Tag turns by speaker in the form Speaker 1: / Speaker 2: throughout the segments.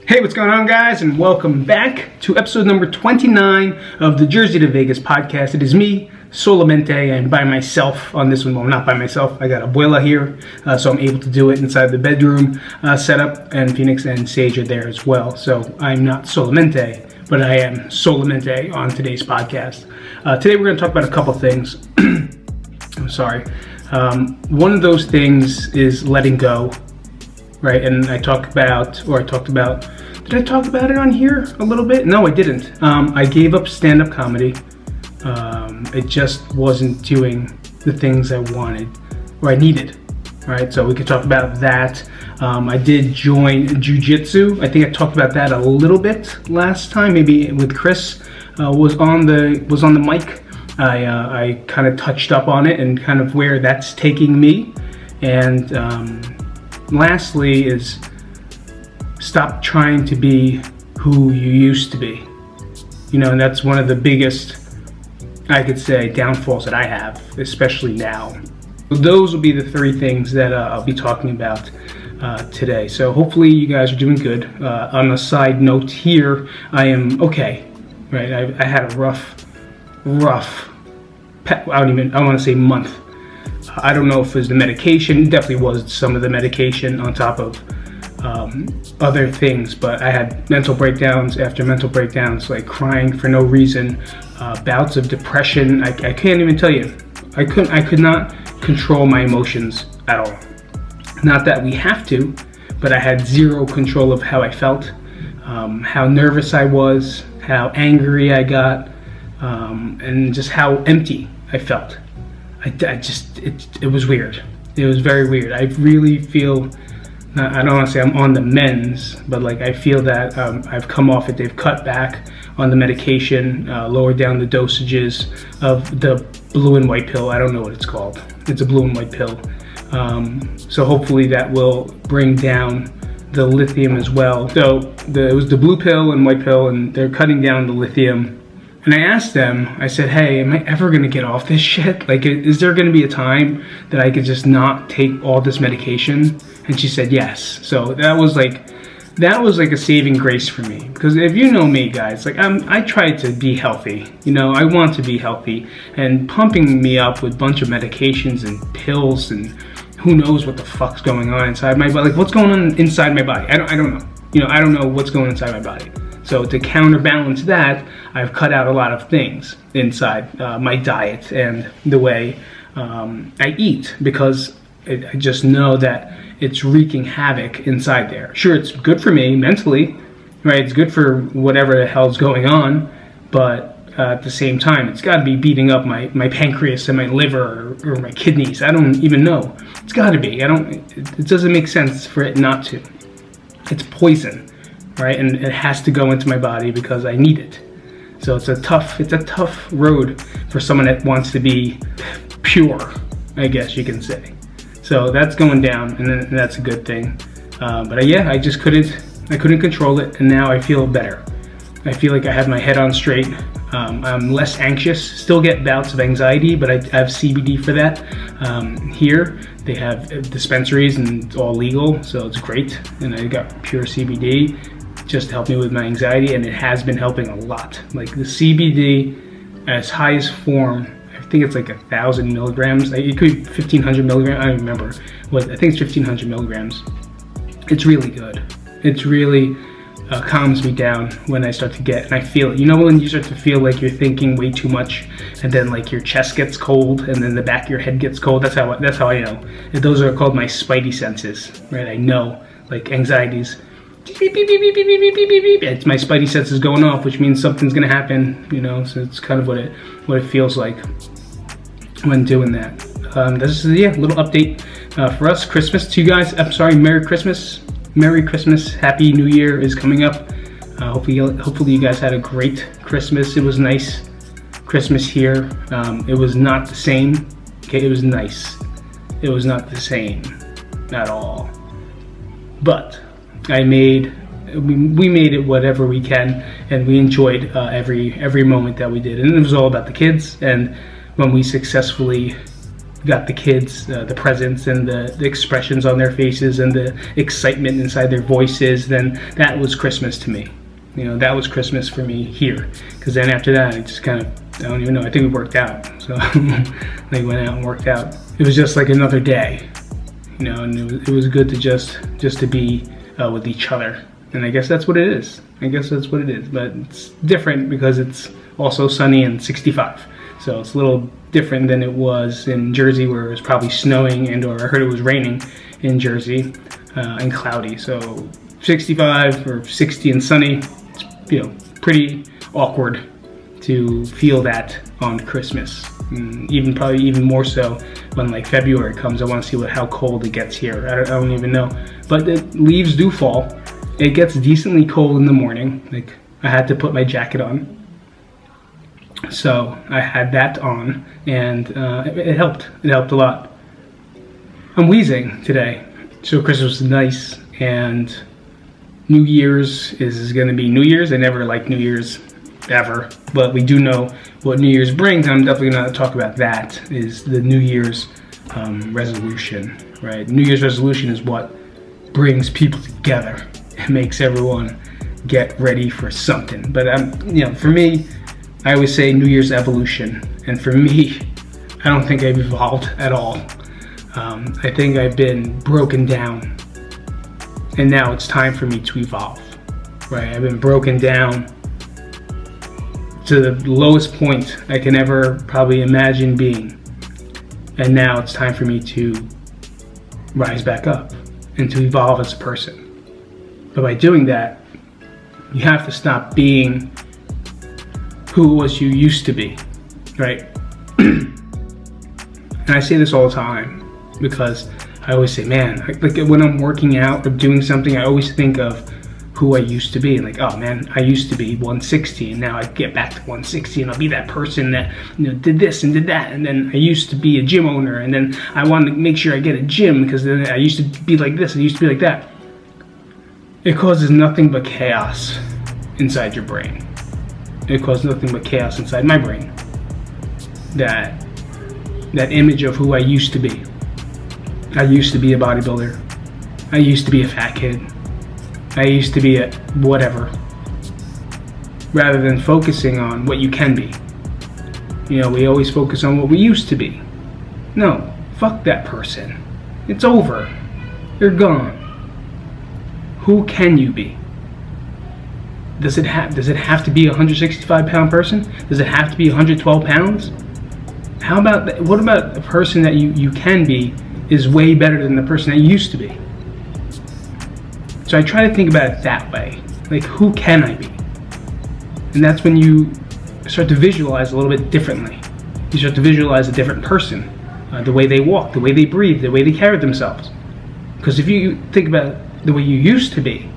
Speaker 1: Hey, what's going on, guys, and welcome back to episode number 29 of the Jersey to Vegas podcast. It is me, solamente, and by myself on this one. Well, not by myself. I got Abuela here, so I'm able to do it inside the bedroom setup, and Phoenix and Sage are there as well. So I'm not solamente, but I am solamente on today's podcast. Today we're going to talk about a couple things. I'm sorry. One of those things is letting go. Right, and did I talk about it on here a little bit? No, I didn't. I gave up stand-up comedy. It just wasn't doing the things I wanted or I needed, right? So we could talk about that. I did join jiu-jitsu. I think I talked about that a little bit last time, maybe with Chris was on the mic. I kind of touched up on it and kind of where that's taking me. And lastly is stop trying to be who you used to be. You know, and that's one of the biggest, I could say, downfalls that I have, especially now. Those will be the three things that I'll be talking about today. So hopefully you guys are doing good. On a side note here, I am okay, right? I had a rough, I want to say month. I don't know if it was the medication. It definitely was some of the medication on top of other things, but I had mental breakdowns after mental breakdowns, like crying for no reason, bouts of depression. I can't even tell you. I could not control my emotions at all. Not that we have to, but I had zero control of how I felt, how nervous I was, how angry I got, and just how empty I felt. It was weird. It was very weird. I really feel, I don't want to say I'm on the mends, but like I feel that I've come off it. They've cut back on the medication, lowered down the dosages of the blue and white pill. I don't know what it's called. It's a blue and white pill. So hopefully that will bring down the lithium as well. So it was the blue pill and white pill, and they're cutting down the lithium. And I asked them, I said, hey, am I ever going to get off this shit? Like, is there going to be a time that I could just not take all this medication? And she said, yes. So that was like a saving grace for me. Because if you know me, guys, like I try to be healthy. You know, I want to be healthy. And pumping me up with a bunch of medications and pills and who knows what the fuck's going on inside my body. Like, what's going on inside my body? I don't know. You know, I don't know what's going on inside my body. So to counterbalance that, I've cut out a lot of things inside my diet and the way I eat, because I just know that it's wreaking havoc inside there. Sure, it's good for me mentally, right? It's good for whatever the hell's going on, but at the same time, it's got to be beating up my pancreas and my liver or my kidneys. I don't even know. It's got to be. It doesn't make sense for it not to. It's poison. Right, and it has to go into my body because I need it. So it's a tough road for someone that wants to be pure, I guess you can say. So that's going down, and that's a good thing. But yeah, I just couldn't control it, and now I feel better. I feel like I have my head on straight. I'm less anxious. Still get bouts of anxiety, but I have CBD for that. Here they have dispensaries, and it's all legal, so it's great. And I got pure CBD. Just to help me with my anxiety, and it has been helping a lot. Like the CBD at its highest form, I think it's like 1,000 milligrams. It could be 1,500 milligrams. I don't remember. I think it's 1,500 milligrams. It's really good. It's really calms me down when I start to get, and I feel it. You know when you start to feel like you're thinking way too much, and then like your chest gets cold, and then the back of your head gets cold. That's how I know. And those are called my spidey senses, right? I know, like anxieties. Beep, beep, beep, beep, beep, beep, beep, beep, beep. It's my spidey senses going off, which means something's gonna happen, you know. So it's kind of what it feels like when doing that. This is a little update for us. Christmas to you guys. I'm sorry, Merry Christmas, Happy New Year is coming up. Hopefully you guys had a great Christmas. It was nice. Christmas here. It was not the same. Okay, it was nice. It was not the same at all. But we made it whatever we can, and we enjoyed every moment that we did. And it was all about the kids. And when we successfully got the kids the presents and the expressions on their faces and the excitement inside their voices, then that was Christmas to me. That was Christmas for me here. Because then after that, I just kind of, I don't even know, I think we worked out. So they went out and worked out. It was just like another day, and it was good to just to be with each other. And I guess that's what it is. But it's different because it's also sunny and 65. So it's a little different than it was in Jersey, where it was probably snowing or I heard it was raining in Jersey and cloudy. So 65 or 60 and sunny, it's pretty awkward to feel that on Christmas. And probably even more so when like February comes. I want to see how cold it gets here. I don't even know. But the leaves do fall. It gets decently cold in the morning. Like I had to put my jacket on. So I had that on, and it helped. It helped a lot. I'm wheezing today. So Christmas was nice, and New Year's is going to be New Year's. I never liked New Year's ever, but we do know what New Year's brings. I'm definitely going to talk about that. Is the New Year's resolution, right? New Year's resolution is what brings people together. It makes everyone get ready for something. But for me, I always say New Year's evolution, and for me, I don't think I've evolved at all. I think I've been broken down, and now it's time for me to evolve, right? I've been broken down to the lowest point I can ever probably imagine being, and now it's time for me to rise back up and to evolve as a person. But by doing that, you have to stop being who it was you used to be, right? And I say this all the time because I always say, man, like when I'm working out or doing something, I always think of who I used to be. And like, oh man, I used to be 160 and now I get back to 160 and I'll be that person that did this and did that. And then I used to be a gym owner, and then I wanted to make sure I get a gym because then I used to be like this, I used to be like that. It causes nothing but chaos inside your brain. It caused nothing but chaos inside my brain. That image of who I used to be. I used to be a bodybuilder. I used to be a fat kid. I used to be a whatever. Rather than focusing on what you can be. We always focus on what we used to be. No, fuck that person. It's over. You're gone. Who can you be? Does it have to be a 165-pound person? Does it have to be 112 pounds? What about the person that you can be is way better than the person that you used to be? So I try to think about it that way. Like, who can I be? And that's when you start to visualize a little bit differently. You start to visualize a different person. The way they walk, the way they breathe, the way they carry themselves. Because if you think about the way you used to be,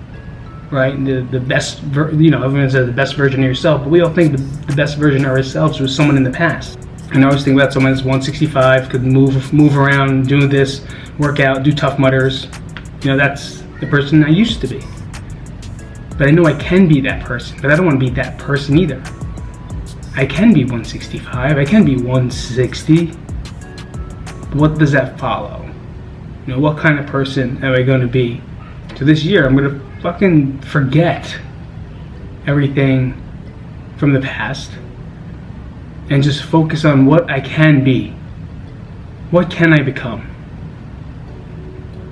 Speaker 1: right? The best, everyone says the best version of yourself, but we all think the best version of ourselves was someone in the past. And I always think about someone that's 165, could move around, do this, work out, do Tough Mudders. That's the person I used to be. But I know I can be that person, but I don't want to be that person either. I can be 165, I can be 160. What does that follow? What kind of person am I going to be? So this year, I'm going to fucking forget everything from the past and just focus on what I can be. What can I become?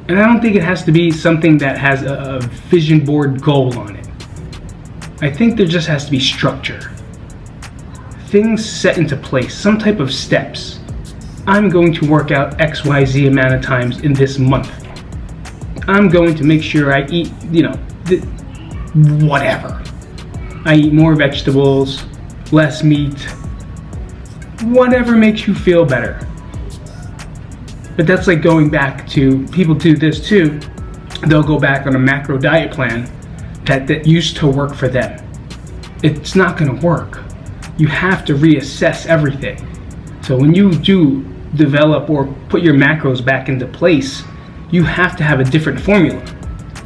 Speaker 1: And I don't think it has to be something that has a vision board goal on it. I think there just has to be structure. Things set into place, some type of steps. I'm going to work out XYZ amount of times in this month. I'm going to make sure I eat, whatever. I eat more vegetables, less meat, whatever makes you feel better. But that's like going back to, people do this too, they'll go back on a macro diet plan that used to work for them. It's not going to work. You have to reassess everything. So when you do develop or put your macros back into place, you have to have a different formula.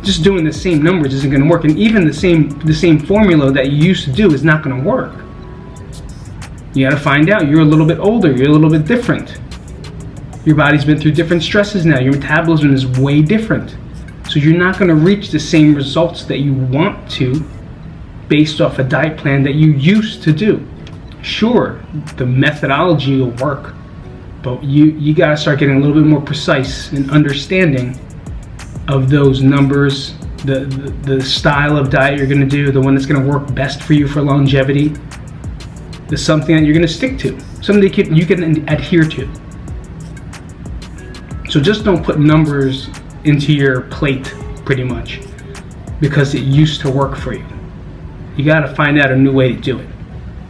Speaker 1: Just doing the same numbers isn't going to work, and even the same formula that you used to do is not going to work. You got to find out you're a little bit older, you're a little bit different. Your body's been through different stresses now. Your metabolism is way different. So you're not going to reach the same results that you want to based off a diet plan that you used to do. Sure, the methodology will work, but you got to start getting a little bit more precise in understanding of those numbers, the style of diet you're going to do, the one that's going to work best for you for longevity. There's something that you're going to stick to, something that you can adhere to. So just don't put numbers into your plate, pretty much, because it used to work for you. You got to find out a new way to do it.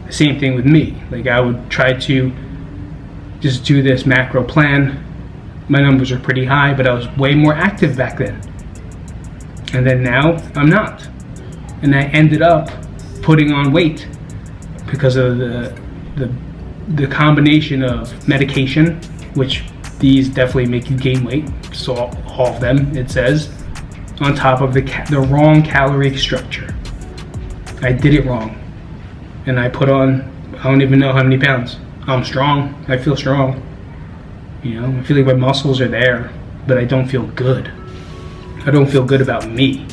Speaker 1: The same thing with me. Like, I would try to just do this macro plan. My numbers are pretty high, but I was way more active back then. And then now I'm not. And I ended up putting on weight because of the combination of medication, which these definitely make you gain weight. So all of them, it says, on top of the wrong calorie structure. I did it wrong. And I put on, I don't even know how many pounds. I'm strong. I feel strong. You know, I feel like my muscles are there, but I don't feel good. I don't feel good about me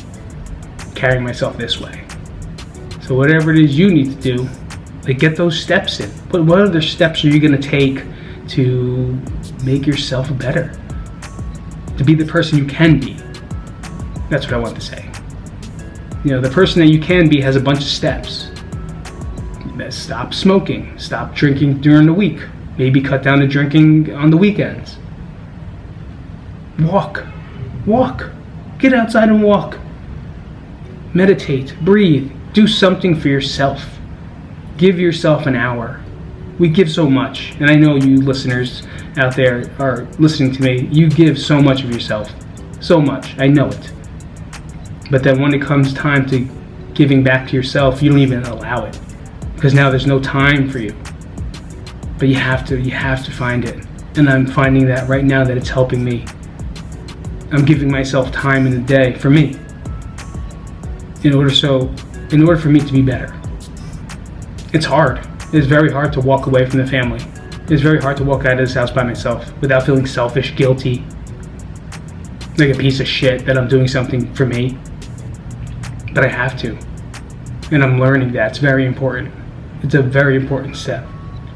Speaker 1: carrying myself this way. So whatever it is you need to do, like, get those steps in. But what other steps are you going to take to make yourself better? To be the person you can be. That's what I want to say. You know, the person that you can be has a bunch of steps. Stop smoking. Stop drinking during the week. Maybe cut down to drinking on the weekends. Walk. Get outside and walk. Meditate. Breathe. Do something for yourself. Give yourself an hour. We give so much, and I know you listeners out there are listening to me. You give so much of yourself. So much. I know it. But then when it comes time to giving back to yourself, you don't even allow it. Because now there's no time for you. But you have to find it. And I'm finding that right now that it's helping me. I'm giving myself time in the day for me. In order for me to be better. It's hard. It's very hard to walk away from the family. It's very hard to walk out of this house by myself without feeling selfish, guilty, like a piece of shit that I'm doing something for me. But I have to. And I'm learning that. It's very important. It's a very important step.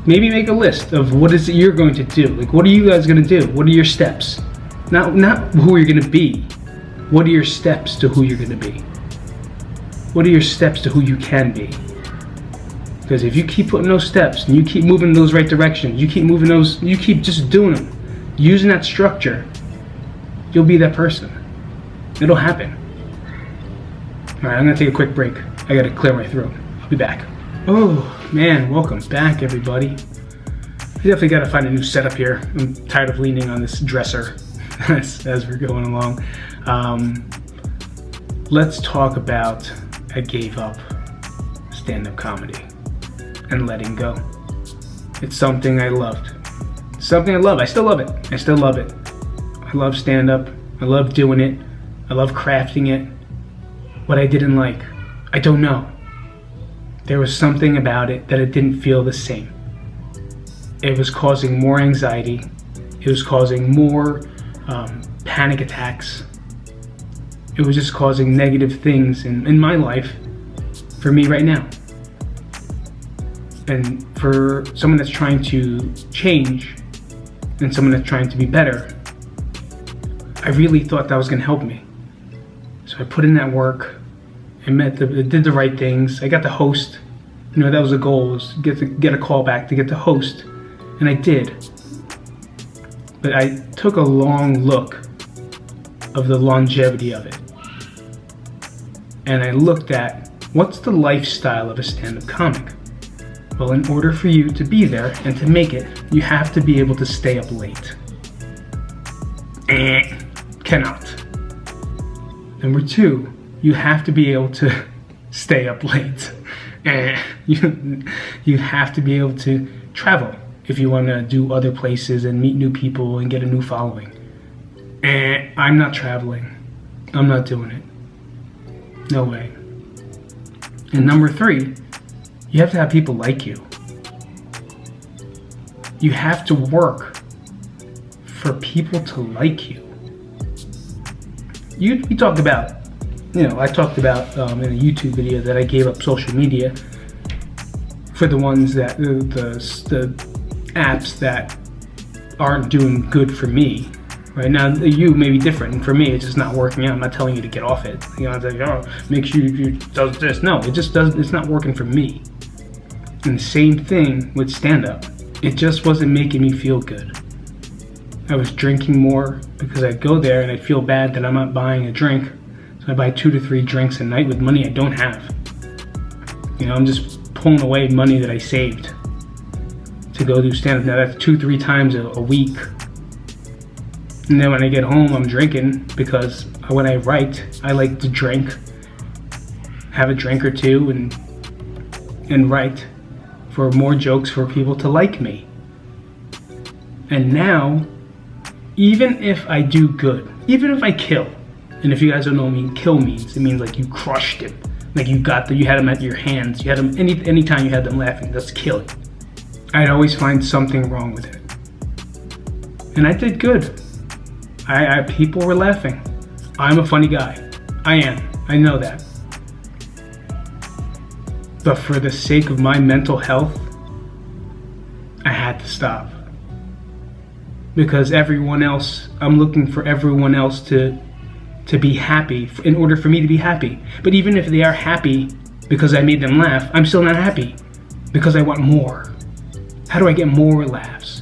Speaker 1: Maybe make a list of what is it you're going to do. Like, what are you guys going to do? What are your steps? Not who you're going to be. What are your steps to who you're going to be? What are your steps to who you can be? Because if you keep putting those steps and you keep moving in those right directions, you keep just doing them, using that structure, you'll be that person. It'll happen. All right, I'm going to take a quick break. I got to clear my throat. I'll be back. Oh, man, welcome back, everybody. I definitely got to find a new setup here. I'm tired of leaning on this dresser as we're going along. Let's talk about I gave up stand-up comedy and letting go. It's something I loved. Something I love. I still love it. I love stand-up. I love doing it. I love crafting it. What I didn't like, I don't know. There was something about it that it didn't feel the same. It was causing more anxiety. It was causing more panic attacks. It was just causing negative things in my life for me right now. And for someone that's trying to change and someone that's trying to be better, I really thought that was going to help me. So I put in that work. I did the right things. I got the host. You know, that was the goal, was get a call back to get the host. And I did. But I took a long look of the longevity of it. And I looked at, what's the lifestyle of a stand-up comic? Well, in order for you to be there and to make it, you have to be able to stay up late. Cannot. Number two, you have to be able to stay up late. You have to be able to travel if you want to do other places and meet new people and get a new following. I'm not traveling. I'm not doing it. No way. And number three, you have to have people like you. You have to work for people to like you. We talked about, I talked about in a YouTube video that I gave up social media for the ones that, the apps that aren't doing good for me. Right now, you may be different, and for me, it's just not working out. I'm not telling you to get off it. It's like, make sure you does this. No, it just doesn't. It's not working for me. And the same thing with stand-up. It just wasn't making me feel good. I was drinking more because I'd go there and I'd feel bad that I'm not buying a drink. So I buy 2 to 3 drinks a night with money I don't have. I'm just pulling away money that I saved to go do stand-up. Now that's 2-3 times a week. And then when I get home, I'm drinking because when I write, I like to drink, have a drink or two, and write for more jokes for people to like me. And now, even if I do good, even if I kill, and if you guys don't know what kill means, it means like you crushed it, like you had them at your hands, you had them anytime you had them laughing, that's killing. I'd always find something wrong with it. And I did good. People were laughing. I'm a funny guy. I am. I know that. But for the sake of my mental health, I had to stop. Because everyone else, I'm looking for everyone else to be happy in order for me to be happy. But even if they are happy because I made them laugh, I'm still not happy because I want more. How do I get more laughs?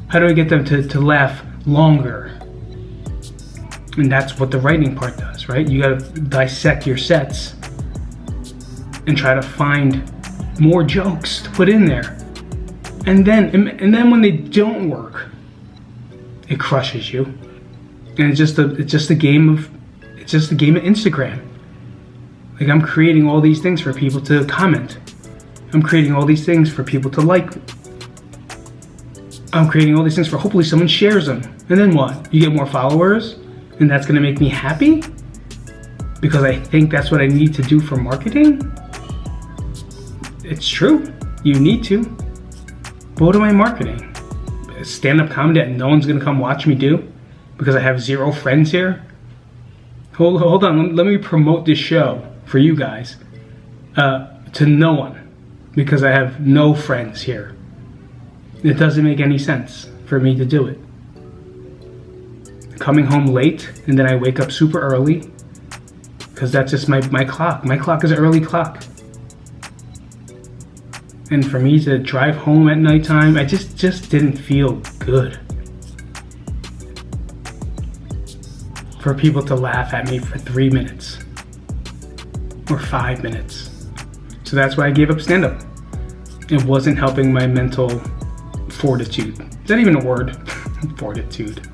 Speaker 1: How do I get them to laugh longer? And that's what the writing part does, right? You gotta dissect your sets and try to find more jokes to put in there. And then when they don't work, it crushes you. And it's just a game of Instagram. Like, I'm creating all these things for people to comment. I'm creating all these things for people to like. I'm creating all these things for hopefully someone shares them. And then what? You get more followers? And that's gonna make me happy? Because I think that's what I need to do for marketing? It's true, you need to. But what am I marketing? Stand-up comedy that no one's gonna come watch me do? Because I have 0 friends here? Hold on, let me promote this show for you guys. To no one, because I have no friends here. It doesn't make any sense for me to do it. Coming home late, and then I wake up super early, because that's just my clock. My clock is an early clock. And for me to drive home at nighttime, I just didn't feel good. For people to laugh at me for 3 minutes, or 5 minutes. So that's why I gave up stand-up. It wasn't helping my mental fortitude. Is that even a word? Fortitude.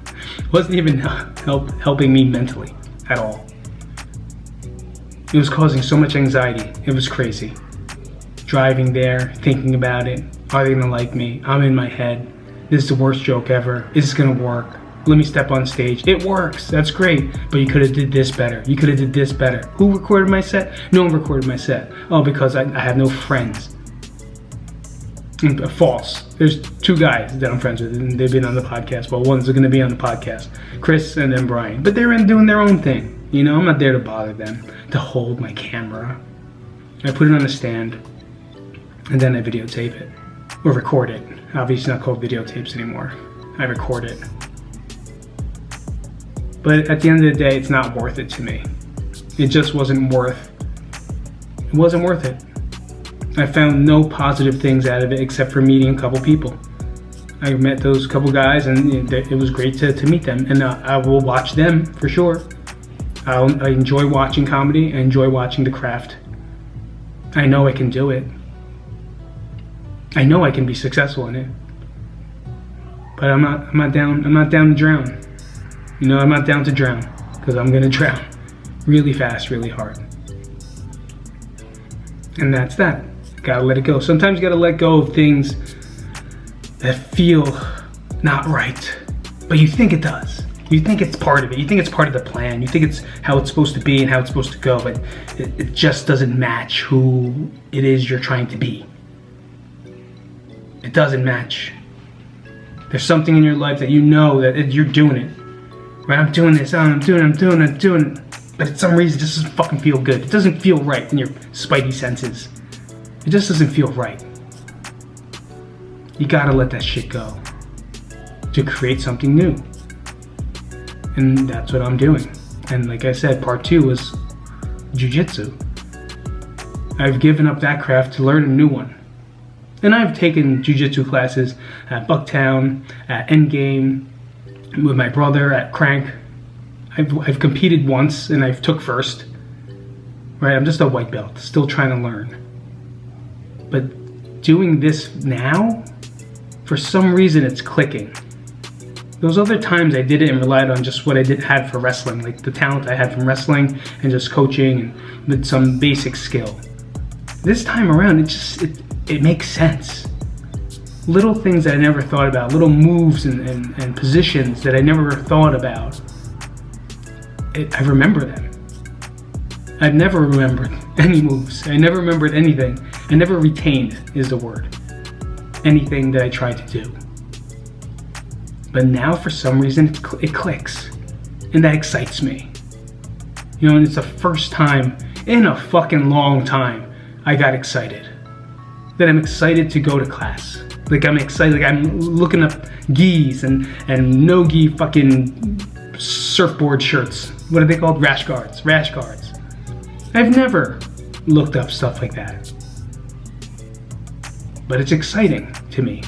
Speaker 1: Wasn't even helping me mentally at all. It was causing so much anxiety. It was crazy. Driving there, thinking about it. Are they gonna like me? I'm in my head. This is the worst joke ever. Is this gonna work? Let me step on stage. It works. That's great. But you could have did this better. You could have did this better. Who recorded my set? No one recorded my set. Oh, because I have no friends. False. There's 2 guys that I'm friends with, and they've been on the podcast. Well, one's going to be on the podcast, Chris and then Brian. But they're doing their own thing. I'm not there to bother them, to hold my camera. I put it on a stand, and then I videotape it, or record it. Obviously not called videotapes anymore. I record it. But at the end of the day, it's not worth it to me. It just wasn't worth it. It wasn't worth it. I found no positive things out of it except for meeting a couple people. I met those couple guys, and it was great to meet them. And I will watch them for sure. I enjoy watching comedy. I enjoy watching the craft. I know I can do it. I know I can be successful in it. But I'm not down to drown. I'm not down to drown, because I'm gonna drown really fast, really hard. And that's that. Gotta let it go. Sometimes you gotta let go of things that feel not right, but you think it does. You think it's part of it. You think it's part of the plan. You think it's how it's supposed to be and how it's supposed to go, but it just doesn't match who it is you're trying to be. It doesn't match. There's something in your life that you know that you're doing it. Right? I'm doing this, I'm doing it. But for some reason, it just doesn't fucking feel good. It doesn't feel right in your spidey senses. It just doesn't feel right. You gotta let that shit go to create something new. And that's what I'm doing. And like I said, part 2 was jiu-jitsu. I've given up that craft to learn a new one. And I've taken jiu-jitsu classes at Bucktown, at Endgame, with my brother, at Crank. I've competed once and I've took first. Right, I'm just a white belt, still trying to learn. But doing this now, for some reason it's clicking. Those other times I did it and relied on just what I had for wrestling, like the talent I had from wrestling and just coaching and with some basic skill. This time around, it makes sense. Little things that I never thought about, little moves and positions that I never thought about. I remember them. I've never remembered any moves. I never remembered anything. I never retained is the word. Anything that I tried to do. But now for some reason it clicks. And that excites me. You know, and it's the first time in a fucking long time I got excited. That I'm excited to go to class. Like I'm excited, like I'm looking up gis and no-gi fucking surfboard shirts. What are they called? Rash guards. I've never looked up stuff like that. But it's exciting to me.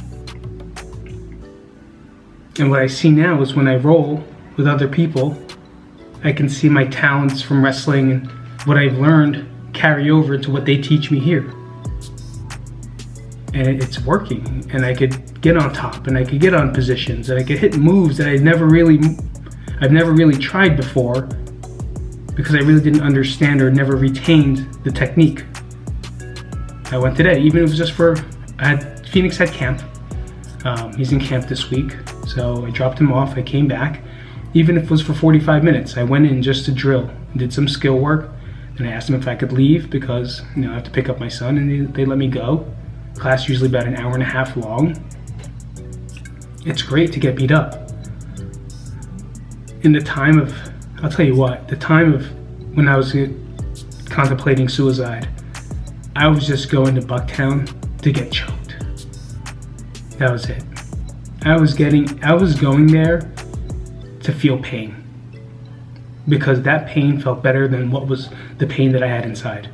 Speaker 1: And what I see now is when I roll with other people, I can see my talents from wrestling and what I've learned carry over to what they teach me here. And it's working, and I could get on top, and I could get on positions, and I could hit moves that I've never really tried before because I really didn't understand or never retained the technique. I went today, even if it was just Phoenix had camp. He's in camp this week, so I dropped him off, I came back. Even if it was for 45 minutes, I went in just to drill, did some skill work, and I asked him if I could leave because I have to pick up my son, and they let me go. Class usually about an hour and a half long. It's great to get beat up. In the time of, I'll tell you what, the time of when I was contemplating suicide, I was just going to Bucktown to get choked. That was it. I was going there to feel pain. Because that pain felt better than what was the pain that I had inside.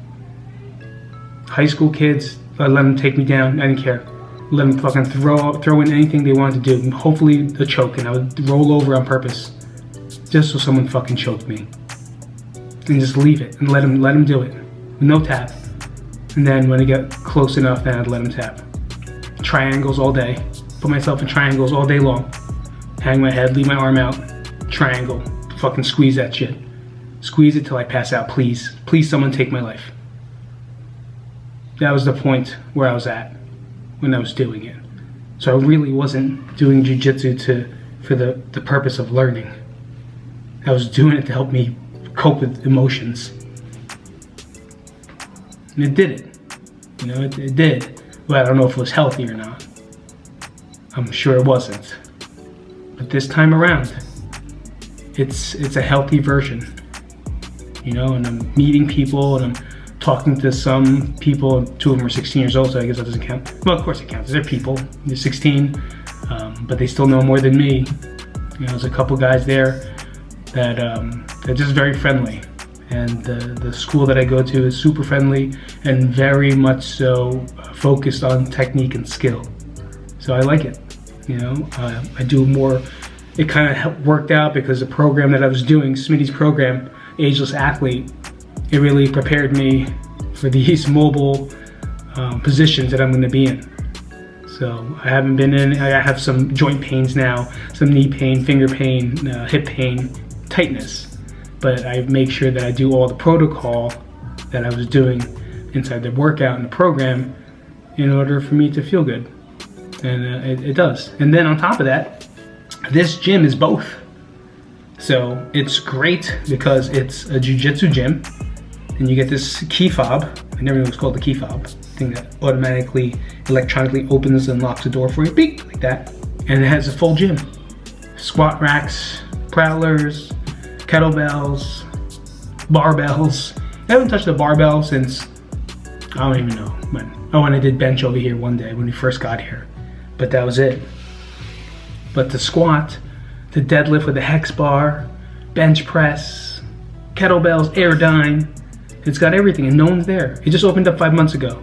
Speaker 1: High school kids, I let them take me down, I didn't care. Let them fucking throw in anything they wanted to do. Hopefully a choke, and I would roll over on purpose. Just so someone fucking choked me. And just leave it, and let them do it. With no tap. And then when I get close enough, then I'd let them tap. Triangles all day. Put myself in triangles all day long. Hang my head, leave my arm out. Triangle. Fucking squeeze that shit. Squeeze it till I pass out, please. Please, someone take my life. That was the point where I was at when I was doing it. So I really wasn't doing jiu-jitsu for the purpose of learning. I was doing it to help me cope with emotions. And it did it. It did. Well, I don't know if it was healthy or not. I'm sure it wasn't. But this time around, it's a healthy version. And I'm meeting people and I'm talking to some people. 2 of them are 16 years old, so I guess that doesn't count. Well, of course it counts. They're people. They're 16, but they still know more than me. There's a couple guys there that they're just very friendly. And the school that I go to is super friendly and very much so focused on technique and skill. So I like it. I do more. It kind of worked out because the program that I was doing, Smitty's program, Ageless Athlete, it really prepared me for these mobile positions that I'm going to be in. So I haven't been in. I have some joint pains now, some knee pain, finger pain, hip pain, tightness. But I make sure that I do all the protocol that I was doing inside the workout and the program in order for me to feel good. And it does. And then on top of that, this gym is both. So it's great because it's a jiu-jitsu gym. And you get this key fob. I never knew it was called the key fob. Thing that automatically, electronically opens and locks the door for you. Beep, like that. And it has a full gym. Squat racks, prowlers, kettlebells, barbells. I haven't touched a barbell since, I don't even know when. Oh, and I did bench over here one day when we first got here. But that was it. But the squat, the deadlift with the hex bar, bench press, kettlebells, Airdyne, it's got everything and no one's there. It just opened up 5 months ago.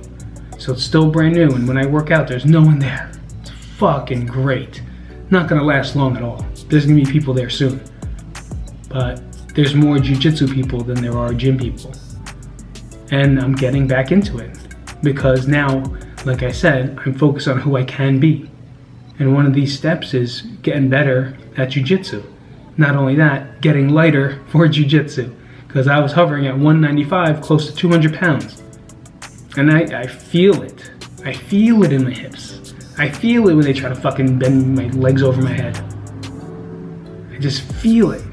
Speaker 1: So it's still brand new, and when I work out, there's no one there. It's fucking great. Not gonna last long at all. There's gonna be people there soon. But there's more jiu-jitsu people than there are gym people. And I'm getting back into it. Because now, like I said, I'm focused on who I can be. And one of these steps is getting better at jiu-jitsu. Not only that, getting lighter for jiu-jitsu. Because I was hovering at 195, close to 200 pounds. And I feel it. I feel it in my hips. I feel it when they try to fucking bend my legs over my head. I just feel it.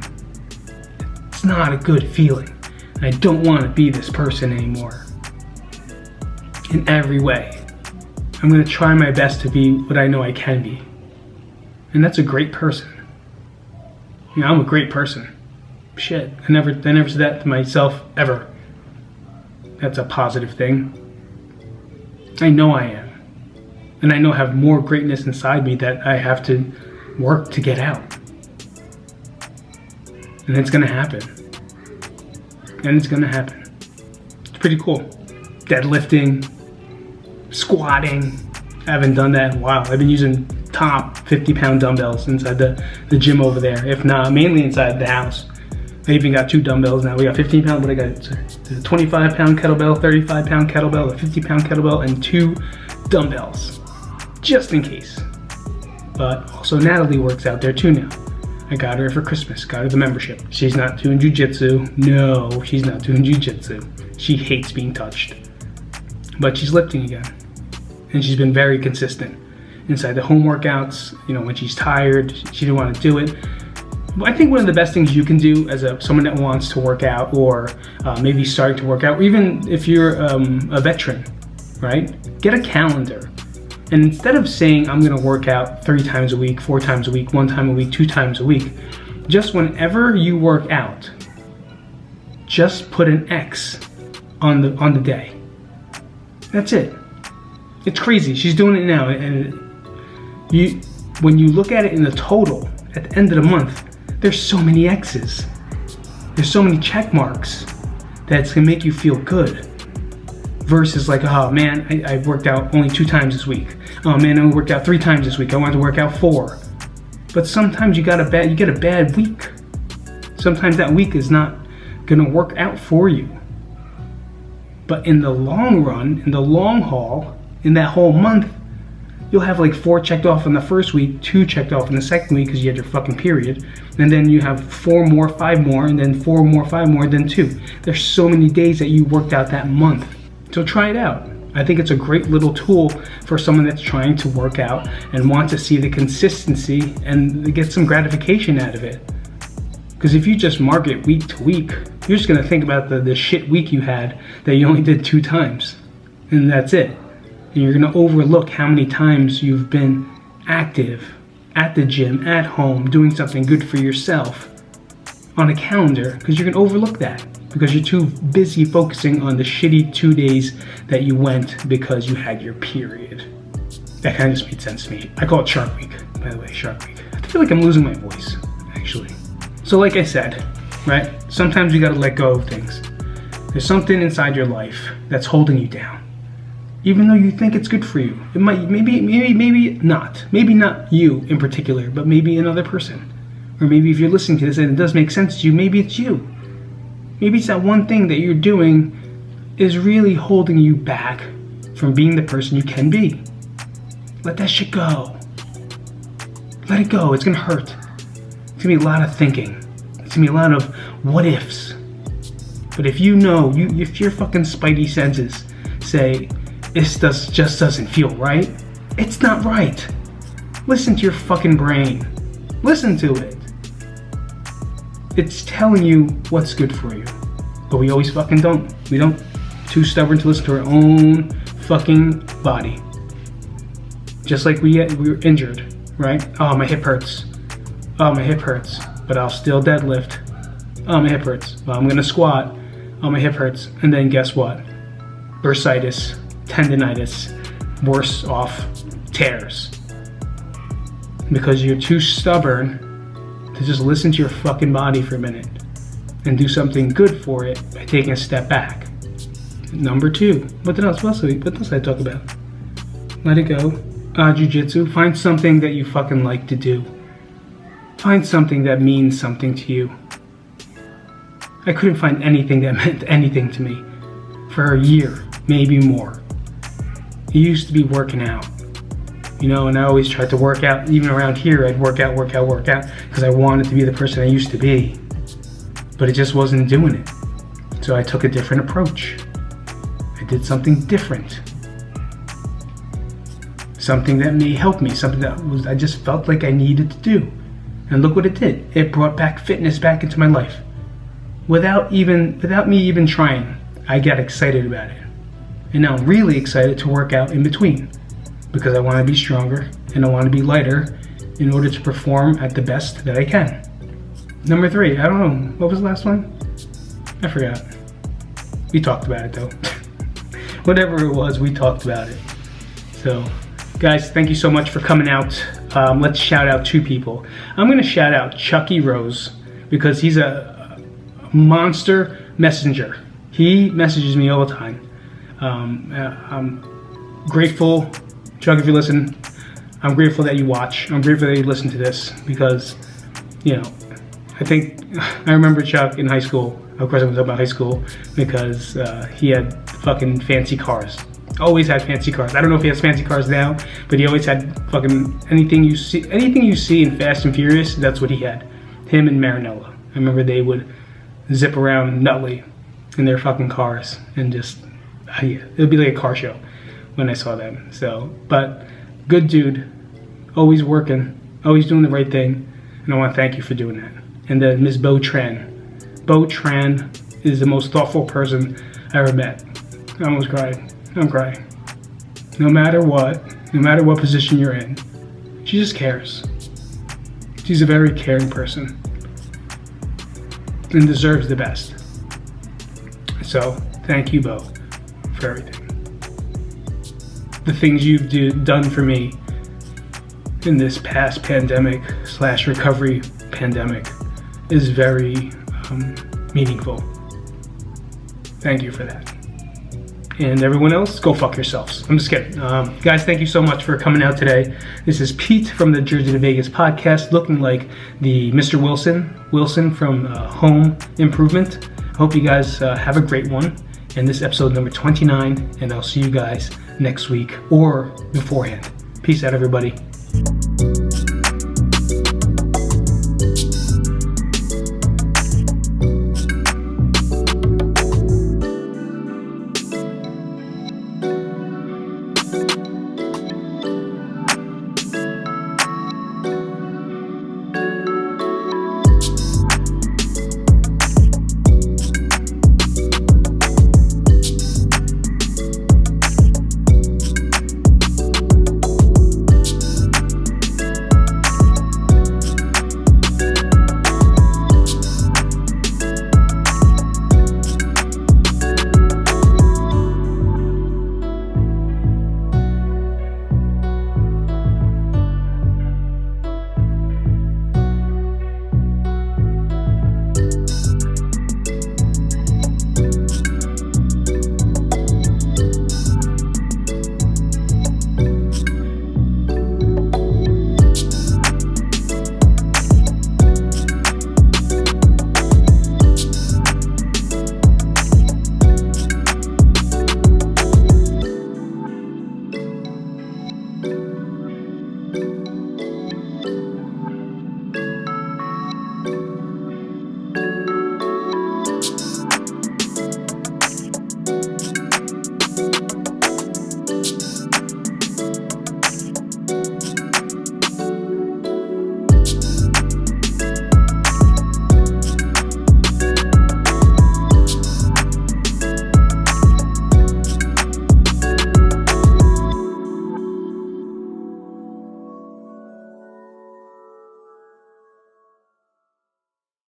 Speaker 1: It's not a good feeling. I don't want to be this person anymore. In every way. I'm going to try my best to be what I know I can be. And that's a great person. You know, I'm a great person. Shit, I never said that to myself ever. That's a positive thing. I know I am. And I know I have more greatness inside me that I have to work to get out. And it's gonna happen. And it's gonna happen. It's pretty cool. Deadlifting, squatting. I haven't done that in a while. I've been using top 50-pound dumbbells inside the gym over there. If not, mainly inside the house. I even got 2 dumbbells now. We got 15 pound, but I got a 25-pound kettlebell, 35-pound kettlebell, a 50-pound kettlebell, and 2 dumbbells. Just in case. But also Natalie works out there too now. I got her for Christmas, got her the membership. She's not doing jiu-jitsu. No, she's not doing jiu-jitsu. She hates being touched. But she's lifting again. And she's been very consistent. Inside the home workouts, you know, when she's tired, she didn't want to do it. I think one of the best things you can do as someone that wants to work out, or maybe starting to work out, or even if you're a veteran, right? Get a calendar. And instead of saying, I'm gonna work out 3 times a week, 4 times a week, 1 time a week, 2 times a week, just whenever you work out, just put an X on the day. That's it. It's crazy. She's doing it now. And when you look at it in the total, at the end of the month, there's so many X's. There's so many check marks that's gonna make you feel good. Versus like, oh man, I worked out only 2 times this week. Oh man, I worked out 3 times this week. I wanted to work out 4. But sometimes you get a bad week. Sometimes that week is not gonna work out for you. But in the long run, in the long haul, in that whole month, you'll have like 4 checked off in the first week, 2 checked off in the second week because you had your fucking period. And then you have 4 more, 5 more, and then 4 more, 5 more, then 2. There's so many days that you worked out that month. So try it out. I think it's a great little tool for someone that's trying to work out and want to see the consistency and get some gratification out of it. Because if you just mark it week to week, you're just gonna think about the shit week you had that you only did 2 times. And that's it. And you're gonna overlook how many times you've been active at the gym, at home, doing something good for yourself on a calendar, because you're gonna overlook that because you're too busy focusing on the shitty 2 days that you went because you had your period. That kind of just made sense to me. I call it Shark Week, by the way, Shark Week. I feel like I'm losing my voice, actually. So like I said, right? Sometimes you gotta let go of things. There's something inside your life that's holding you down. Even though you think it's good for you. It might, maybe not. Maybe not you in particular, but maybe another person. Or maybe if you're listening to this and it does make sense to you, maybe it's you. Maybe it's that one thing that you're doing is really holding you back from being the person you can be. Let that shit go. Let it go. It's gonna hurt. It's gonna be a lot of thinking. It's gonna be a lot of what ifs. But if you know, if your fucking spidey senses say, this just doesn't feel right, it's not right. Listen to your fucking brain. Listen to it. It's telling you what's good for you. But we always fucking don't. We don't. Too stubborn to listen to our own fucking body. Just like we were injured, right? Oh, my hip hurts. Oh, my hip hurts. But I'll still deadlift. Oh, my hip hurts. Well, I'm gonna squat. Oh, my hip hurts. And then guess what? Bursitis, tendinitis, worse off, tears. Because you're too stubborn to just listen to your fucking body for a minute and do something good for it by taking a step back. Number 2, what else did I talk about? Let it go. Jiu-jitsu. Find something that you fucking like to do. Find something that means something to you. I couldn't find anything that meant anything to me for a year, maybe more. It used to be working out, and I always tried to work out. Even around here, I'd work out, because I wanted to be the person I used to be. But it just wasn't doing it. So I took a different approach. I did something different. Something that may help me, something that I just felt like I needed to do. And look what it did. It brought back fitness back into my life. Without me even trying, I got excited about it. And now I'm really excited to work out in between, because I want to be stronger and I want to be lighter in order to perform at the best that I can. Number 3, I don't know, what was the last one? I forgot. We talked about it though. Whatever it was, we talked about it. So, guys, thank you so much for coming out. Let's shout out 2 people. I'm going to shout out Chucky Rose, because he's a monster messenger. He messages me all the time. I'm grateful, Chuck, if you listen. I'm grateful that you watch. I'm grateful that you listen to this, because, I remember Chuck in high school. Of course, I'm talking about high school, because he had fucking fancy cars. Always had fancy cars. I don't know if he has fancy cars now, but he always had fucking anything you see in Fast and Furious. That's what he had. Him and Marinella. I remember they would zip around Nutley in their fucking cars, and just it would be like a car show when I saw them. So, but good dude, always working, always doing the right thing, and I want to thank you for doing that. And then Ms. Bo Tran. Bo Tran is the most thoughtful person I ever met. I almost cried. I'm crying. No matter what position you're in, she just cares. She's a very caring person and deserves the best. So, thank you, Bo, for everything. The things you've done for me in this past pandemic/recovery pandemic is very meaningful. Thank you for that. And everyone else, go fuck yourselves. I'm just kidding. Guys, thank you so much for coming out today. This is Pete from the Jersey to Vegas podcast, looking like the Mr. Wilson from Home Improvement. I hope you guys have a great one. And this is episode number 29, and I'll see you guys next week or beforehand. Peace out, everybody.